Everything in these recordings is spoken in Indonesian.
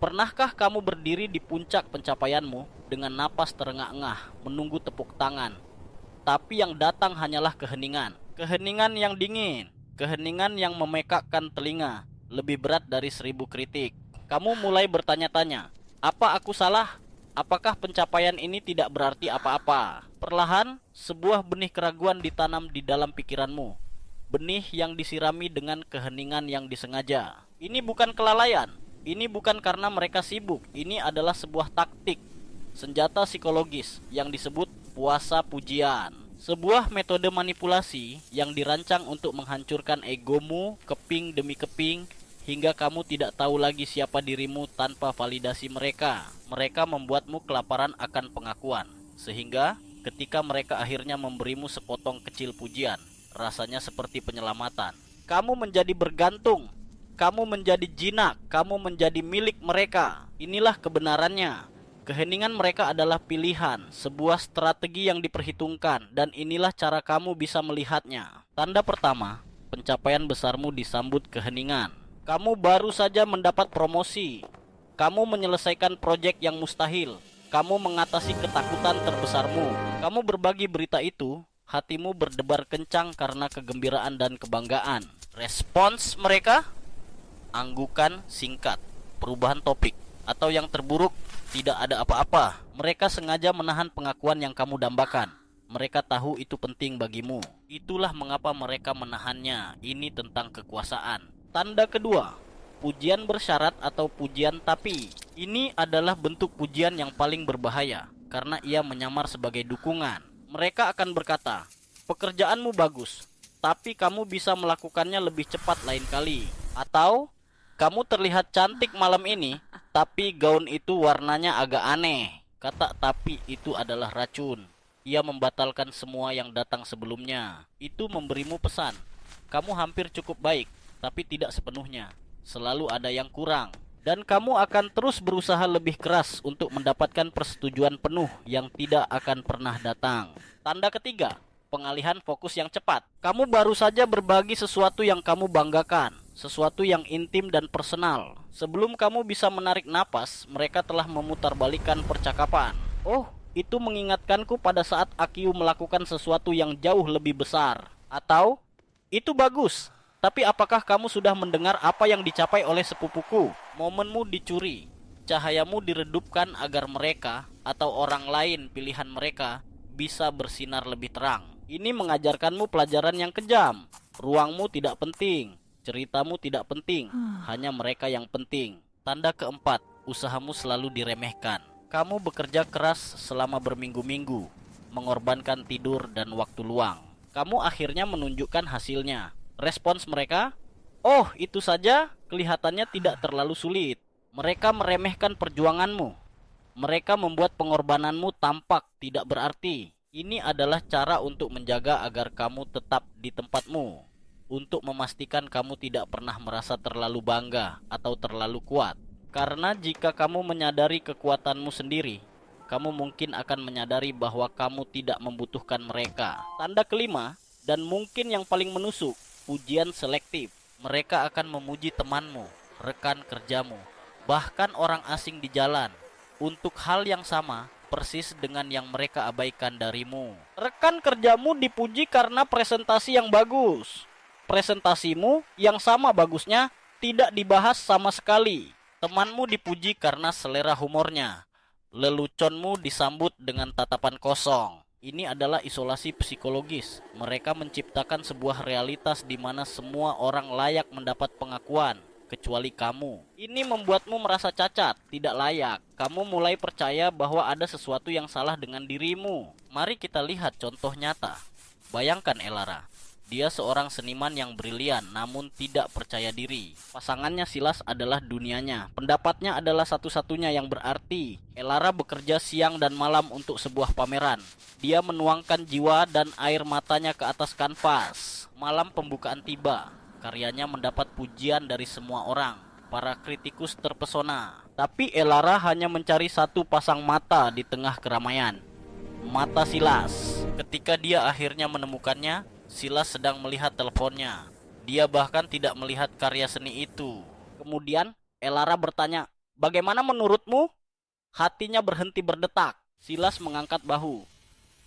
Pernahkah kamu berdiri di puncak pencapaianmu dengan napas terengah-engah, menunggu tepuk tangan, tapi yang datang hanyalah keheningan? Keheningan yang dingin, keheningan yang memekakkan telinga, lebih berat dari 1.000 kritik. Kamu mulai bertanya-tanya, apa aku salah? Apakah pencapaian ini tidak berarti apa-apa? Perlahan, sebuah benih keraguan ditanam di dalam pikiranmu. Benih yang disirami dengan keheningan yang disengaja. Ini bukan kelalaian. Ini bukan karena mereka sibuk. Ini adalah sebuah taktik, senjata psikologis yang disebut puasa pujian. Sebuah metode manipulasi yang dirancang untuk menghancurkan egomu keping demi keping hingga kamu tidak tahu lagi siapa dirimu tanpa validasi mereka. Mereka membuatmu kelaparan akan pengakuan, sehingga ketika mereka akhirnya memberimu sepotong kecil pujian, rasanya seperti penyelamatan. Kamu menjadi bergantung, kamu menjadi jinak, kamu menjadi milik mereka. Inilah kebenarannya. Keheningan mereka adalah pilihan, sebuah strategi yang diperhitungkan, dan inilah cara kamu bisa melihatnya. Tanda pertama, pencapaian besarmu disambut keheningan. Kamu baru saja mendapat promosi. Kamu menyelesaikan proyek yang mustahil. Kamu mengatasi ketakutan terbesarmu. Kamu berbagi berita itu, hatimu berdebar kencang karena kegembiraan dan kebanggaan. Respons mereka? Anggukan singkat, perubahan topik, atau yang terburuk, tidak ada apa-apa. Mereka sengaja menahan pengakuan yang kamu dambakan. Mereka tahu itu penting bagimu. Itulah mengapa mereka menahannya. Ini tentang kekuasaan. Tanda kedua, pujian bersyarat atau pujian tapi. Ini adalah bentuk pujian yang paling berbahaya karena ia menyamar sebagai dukungan. Mereka akan berkata, pekerjaanmu bagus, tapi kamu bisa melakukannya lebih cepat lain kali. Atau, kamu terlihat cantik malam ini, tapi gaun itu warnanya agak aneh. Kata tapi itu adalah racun. Ia membatalkan semua yang datang sebelumnya. Itu memberimu pesan. Kamu hampir cukup baik, tapi tidak sepenuhnya. Selalu ada yang kurang. Dan kamu akan terus berusaha lebih keras untuk mendapatkan persetujuan penuh yang tidak akan pernah datang. Tanda ketiga, pengalihan fokus yang cepat. Kamu baru saja berbagi sesuatu yang kamu banggakan, sesuatu yang intim dan personal. Sebelum kamu bisa menarik napas, mereka telah memutarbalikkan percakapan. Oh, itu mengingatkanku pada saat Akiu melakukan sesuatu yang jauh lebih besar. Atau, itu bagus, tapi apakah kamu sudah mendengar apa yang dicapai oleh sepupuku? Momenmu dicuri, cahayamu diredupkan agar mereka atau orang lain pilihan mereka bisa bersinar lebih terang. Ini mengajarkanmu pelajaran yang kejam. Ruangmu tidak penting, ceritamu tidak penting, hanya mereka yang penting. Tanda keempat, usahamu selalu diremehkan. Kamu bekerja keras selama berminggu-minggu, mengorbankan tidur dan waktu luang. Kamu akhirnya menunjukkan hasilnya. Respons mereka, oh itu saja, kelihatannya tidak terlalu sulit. Mereka meremehkan perjuanganmu. Mereka membuat pengorbananmu tampak tidak berarti. Ini adalah cara untuk menjaga agar kamu tetap di tempatmu, untuk memastikan kamu tidak pernah merasa terlalu bangga atau terlalu kuat. Karena jika kamu menyadari kekuatanmu sendiri, kamu mungkin akan menyadari bahwa kamu tidak membutuhkan mereka. Tanda kelima, dan mungkin yang paling menusuk, pujian selektif. Mereka akan memuji temanmu, rekan kerjamu, bahkan orang asing di jalan, untuk hal yang sama persis dengan yang mereka abaikan darimu. Rekan kerjamu dipuji karena presentasi yang bagus. Presentasimu yang sama bagusnya tidak dibahas sama sekali. Temanmu dipuji karena selera humornya. Leluconmu disambut dengan tatapan kosong. Ini adalah isolasi psikologis. Mereka menciptakan sebuah realitas di mana semua orang layak mendapat pengakuan, kecuali kamu. Ini membuatmu merasa cacat, tidak layak. Kamu mulai percaya bahwa ada sesuatu yang salah dengan dirimu. Mari kita lihat contoh nyata. Bayangkan Elara. Dia seorang seniman yang brilian namun tidak percaya diri. Pasangannya Silas adalah dunianya. Pendapatnya adalah satu-satunya yang berarti. Elara bekerja siang dan malam untuk sebuah pameran. Dia menuangkan jiwa dan air matanya ke atas kanvas. Malam pembukaan tiba. Karyanya mendapat pujian dari semua orang. Para kritikus terpesona. Tapi Elara hanya mencari satu pasang mata di tengah keramaian. Mata Silas. Ketika dia akhirnya menemukannya, Silas sedang melihat teleponnya. Dia bahkan tidak melihat karya seni itu. Kemudian Elara bertanya, Bagaimana menurutmu? Hatinya berhenti berdetak. Silas mengangkat bahu.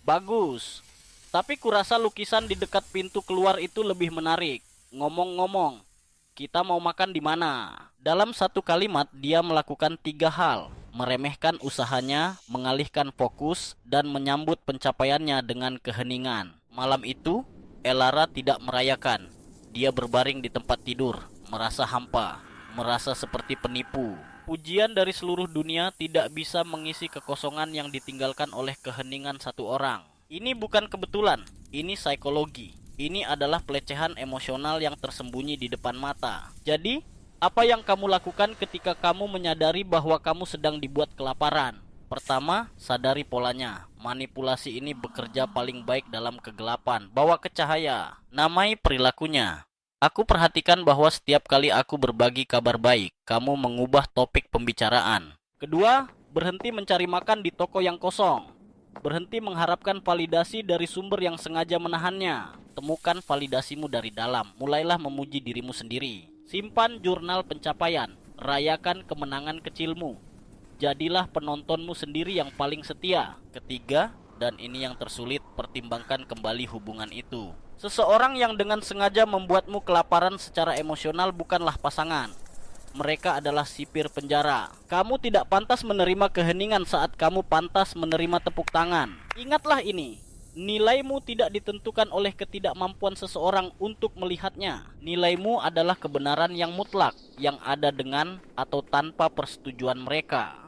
Bagus. Tapi kurasa lukisan di dekat pintu keluar itu lebih menarik. Ngomong-ngomong, kita mau makan di mana? Dalam satu kalimat, dia melakukan 3 hal. Meremehkan usahanya, mengalihkan fokus, dan menyambut pencapaiannya dengan keheningan. Malam itu, Elara tidak merayakan. Dia berbaring di tempat tidur, merasa hampa, merasa seperti penipu. Pujian dari seluruh dunia tidak bisa mengisi kekosongan yang ditinggalkan oleh keheningan satu orang. Ini bukan kebetulan, ini psikologi. Ini adalah pelecehan emosional yang tersembunyi di depan mata. Jadi, apa yang kamu lakukan ketika kamu menyadari bahwa kamu sedang dibuat kelaparan? Pertama, sadari polanya. Manipulasi ini bekerja paling baik dalam kegelapan. Bawa ke cahaya. Namai perilakunya. Aku perhatikan bahwa setiap kali aku berbagi kabar baik, kamu mengubah topik pembicaraan. Kedua, berhenti mencari makan di toko yang kosong. Berhenti mengharapkan validasi dari sumber yang sengaja menahannya. Temukan validasimu dari dalam. Mulailah memuji dirimu sendiri. Simpan jurnal pencapaian. Rayakan kemenangan kecilmu. Jadilah penontonmu sendiri yang paling setia. Ketiga, dan ini yang tersulit, pertimbangkan kembali hubungan itu. Seseorang yang dengan sengaja membuatmu kelaparan secara emosional bukanlah pasangan. Mereka adalah sipir penjara. Kamu tidak pantas menerima keheningan saat kamu pantas menerima tepuk tangan. Ingatlah ini. Nilaimu tidak ditentukan oleh ketidakmampuan seseorang untuk melihatnya. Nilaimu adalah kebenaran yang mutlak, yang ada dengan atau tanpa persetujuan mereka.